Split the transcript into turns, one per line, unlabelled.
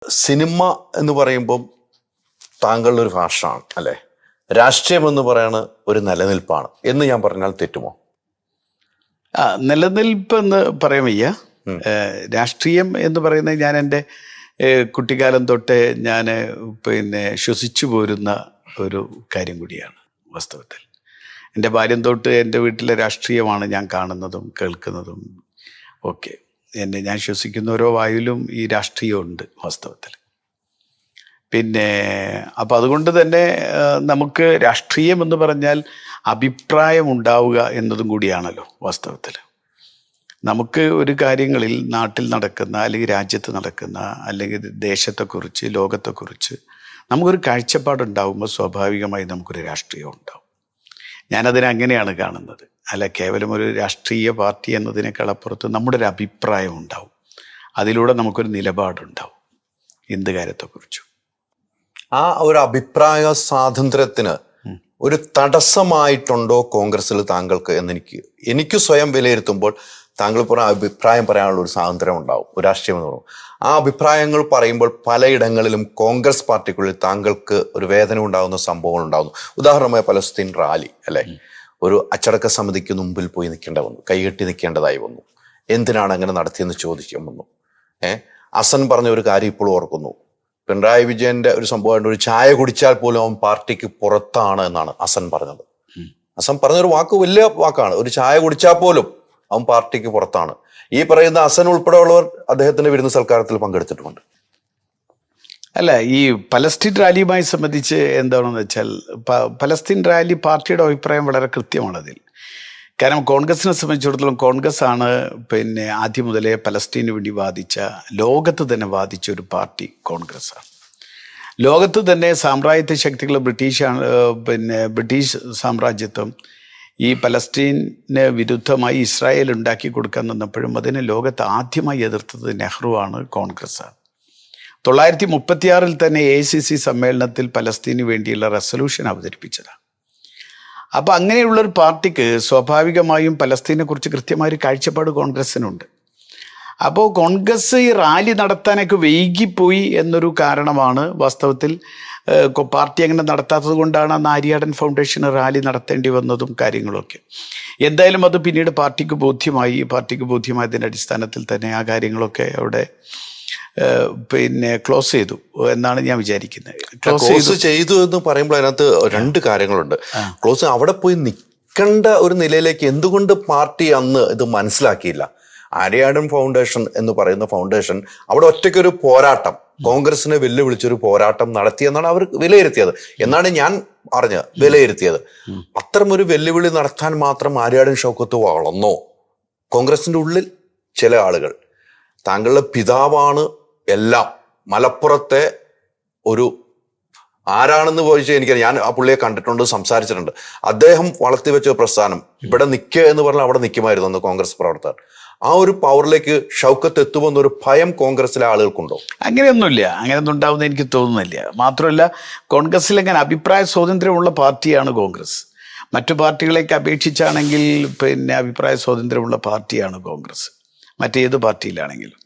Cinema എന്ന് പറയുമ്പം താങ്കളുടെ ഒരു ഭാഷയാണ് അല്ലേ? രാഷ്ട്രീയം എന്ന് പറയുന്നത് ഒരു നിലനിൽപ്പാണ് എന്ന് ഞാൻ പറഞ്ഞാൽ തെറ്റുമോ?
നിലനിൽപ്പ് എന്ന് പറയാൻ വയ്യ. രാഷ്ട്രീയം എന്ന് പറയുന്നത് ഞാൻ എൻ്റെ കുട്ടിക്കാലം തൊട്ടേ ഞാൻ ശ്വസിച്ചു പോരുന്ന ഒരു കാര്യം കൂടിയാണ്. വാസ്തവത്തിൽ എൻ്റെ ബാല്യം തൊട്ട് എൻ്റെ വീട്ടിലെ രാഷ്ട്രീയമാണ് ഞാൻ കാണുന്നതും കേൾക്കുന്നതും ഒക്കെ. ഞാൻ ശ്വസിക്കുന്ന ഓരോ വായുവിലും ഈ രാഷ്ട്രീയമുണ്ട് വാസ്തവത്തിൽ. അപ്പം അതുകൊണ്ട് തന്നെ നമുക്ക് രാഷ്ട്രീയം എന്ന് പറഞ്ഞാൽ അഭിപ്രായം ഉണ്ടാവുക എന്നതും കൂടിയാണല്ലോ വാസ്തവത്തിൽ. നമുക്ക് ഒരു കാര്യങ്ങളിൽ നാട്ടിൽ നടക്കുന്ന അല്ലെങ്കിൽ രാജ്യത്ത് നടക്കുന്ന അല്ലെങ്കിൽ ദേശത്തെക്കുറിച്ച് ലോകത്തെക്കുറിച്ച് നമുക്കൊരു കാഴ്ചപ്പാടുണ്ടാകുമ്പോൾ സ്വാഭാവികമായി നമുക്കൊരു രാഷ്ട്രീയം ഉണ്ടാവും. ഞാനതിനെ അങ്ങനെയാണ് കാണുന്നത്. അല്ല കേവലം ഒരു രാഷ്ട്രീയ പാർട്ടി എന്നതിനേക്കാൾ അപ്പുറത്ത് നമ്മുടെ ഒരു അഭിപ്രായം ഉണ്ടാവും. അതിലൂടെ നമുക്കൊരു നിലപാടുണ്ടാവും എന്ത് കാര്യത്തെക്കുറിച്ചും.
ആ ഒരു അഭിപ്രായ സ്വാതന്ത്ര്യത്തിന് ഒരു തടസ്സമായിട്ടുണ്ടോ കോൺഗ്രസ്സിൽ താങ്കൾക്ക് എന്ന് എനിക്ക് സ്വയം വിലയിരുത്തുമ്പോൾ താങ്കൾ അഭിപ്രായം പറയാനുള്ള ഒരു സ്വാതന്ത്ര്യം ഉണ്ടാവും. ഒരു രാഷ്ട്രീയം എന്ന് പറയുമ്പോൾ ആ അഭിപ്രായങ്ങൾ പറയുമ്പോൾ പലയിടങ്ങളിലും കോൺഗ്രസ് പാർട്ടിക്കുള്ളിൽ താങ്കൾക്ക് ഒരു വേദന ഉണ്ടാകുന്ന സംഭവങ്ങൾ ഉണ്ടാകുന്നു. ഉദാഹരണമായി പലസ്തീൻ റാലി അല്ലെ, ഒരു അച്ചടക്ക സമിതിക്ക് മുമ്പിൽ പോയി നിൽക്കേണ്ട വന്നു, കൈകെട്ടി നിൽക്കേണ്ടതായി വന്നു. എന്തിനാണ് അങ്ങനെ നടത്തിയെന്ന് ചോദിക്കാൻ വന്നു. അസൻ പറഞ്ഞ ഒരു കാര്യം ഇപ്പോൾ ഓർക്കുന്നു. പിണറായി വിജയന്റെ ഒരു സംഭവമായിട്ട് ഒരു ചായ കുടിച്ചാൽ പോലും അവൻ പാർട്ടിക്ക് പുറത്താണ് എന്നാണ് അസൻ പറഞ്ഞത്. അസൻ പറഞ്ഞൊരു വാക്ക് വലിയ വാക്കാണ്. ഒരു ചായ കുടിച്ചാൽ പോലും അവൻ പാർട്ടിക്ക് പുറത്താണ്. ഈ പറയുന്ന അസൻ ഉൾപ്പെടെയുള്ളവർ അദ്ദേഹത്തിന്റെ വിരുന്ന് സൽക്കാരത്തിൽ പങ്കെടുത്തിട്ടുമുണ്ട്.
അല്ല, ഈ പലസ്തീൻ റാലിയുമായി സംബന്ധിച്ച് എന്താണെന്ന് വെച്ചാൽ പലസ്തീൻ റാലി പാർട്ടിയുടെ അഭിപ്രായം വളരെ കൃത്യമാണതിൽ. കാരണം കോൺഗ്രസിനെ സംബന്ധിച്ചിടത്തോളം കോൺഗ്രസ് ആണ് ആദ്യം മുതലേ പലസ്തീന് വേണ്ടി വാദിച്ച, ലോകത്ത് തന്നെ വാദിച്ച ഒരു പാർട്ടി കോൺഗ്രസ്സാണ്. ലോകത്ത് തന്നെ സാമ്രാജ്യത്വ ശക്തികൾ ബ്രിട്ടീഷ് സാമ്രാജ്യത്വം ഈ പലസ്തീന് വിരുദ്ധമായി ഇസ്രായേൽ ഉണ്ടാക്കി കൊടുക്കാൻ നിന്നപ്പോഴും അതിനെ ലോകത്ത് ആദ്യമായി എതിർത്തത് നെഹ്റുവാണ്, കോൺഗ്രസ്സാണ്. 1936 തന്നെ AICC സമ്മേളനത്തിൽ പലസ്തീന് വേണ്ടിയുള്ള റെസൊല്യൂഷൻ അവതരിപ്പിച്ചതാണ്. അപ്പം അങ്ങനെയുള്ളൊരു പാർട്ടിക്ക് സ്വാഭാവികമായും പലസ്തീനെ കുറിച്ച് കൃത്യമായൊരു കാഴ്ചപ്പാട് കോൺഗ്രസ്സിനുണ്ട്. അപ്പോൾ കോൺഗ്രസ് ഈ റാലി നടത്താനൊക്കെ വൈകിപ്പോയി എന്നൊരു കാരണമാണ് വാസ്തവത്തിൽ പാർട്ടി അങ്ങനെ നടത്താത്തത് കൊണ്ടാണ് അന്ന് ആര്യാടൻ ഫൗണ്ടേഷൻ റാലി നടത്തേണ്ടി വന്നതും കാര്യങ്ങളൊക്കെ. എന്തായാലും അത് പിന്നീട് പാർട്ടിക്ക് ബോധ്യമായതിൻ്റെ അടിസ്ഥാനത്തിൽ തന്നെ ആ കാര്യങ്ങളൊക്കെ അവിടെ ക്ലോസ് ചെയ്തു എന്നാണ് ഞാൻ വിചാരിക്കുന്നത്.
ക്ലോസ് ചെയ്തു എന്ന് പറയുമ്പോൾ അതിനകത്ത് രണ്ട് കാര്യങ്ങളുണ്ട്. ക്ലോസ് അവിടെ പോയി നിൽക്കേണ്ട ഒരു നിലയിലേക്ക് എന്തുകൊണ്ട് പാർട്ടി അന്ന് ഇത് മനസ്സിലാക്കിയില്ല? ആര്യാടൻ ഫൗണ്ടേഷൻ എന്ന് പറയുന്ന ഫൗണ്ടേഷൻ അവിടെ ഒറ്റയ്ക്കൊരു പോരാട്ടം, കോൺഗ്രസിനെ വെല്ലുവിളിച്ചൊരു പോരാട്ടം നടത്തിയെന്നാണ് അവർ വിലയിരുത്തിയത്, എന്നാണ് ഞാൻ വിലയിരുത്തിയത്. അത്തരമൊരു വെല്ലുവിളി നടത്താൻ മാത്രം ആര്യാടൻ ഷൗക്കത്ത് വളർന്നോ? കോൺഗ്രസിന്റെ ഉള്ളിൽ ചില ആളുകൾ താങ്കളുടെ പിതാവാണ് എല്ലാം, മലപ്പുറത്തെ ഒരു ആരാണെന്ന് ചോദിച്ചാൽ എനിക്കറിയാം, ഞാൻ ആ പുള്ളിയെ കണ്ടിട്ടുണ്ട്, സംസാരിച്ചിട്ടുണ്ട്. അദ്ദേഹം വളർത്തിവെച്ച പ്രസ്ഥാനം ഇവിടെ നിൽക്കുക എന്ന് പറഞ്ഞാൽ അവിടെ നിൽക്കുമായിരുന്നു അന്ന് കോൺഗ്രസ് പ്രവർത്തകർ. ആ ഒരു പവറിലേക്ക് ഷൗക്കത്ത് എത്തുമെന്നൊരു ഭയം കോൺഗ്രസിലെ ആളുകൾക്കുണ്ടോ?
അങ്ങനെയൊന്നും ഉണ്ടാവുമെന്ന് എനിക്ക് തോന്നുന്നില്ല. മാത്രമല്ല, കോൺഗ്രസിൽ അങ്ങനെ അഭിപ്രായ സ്വാതന്ത്ര്യമുള്ള പാർട്ടിയാണ് കോൺഗ്രസ്. മറ്റു പാർട്ടികളേക്ക് അപേക്ഷിച്ചാണെങ്കിൽ അഭിപ്രായ സ്വാതന്ത്ര്യമുള്ള പാർട്ടിയാണ് കോൺഗ്രസ്, മറ്റേത് പാർട്ടിയിലാണെങ്കിലും.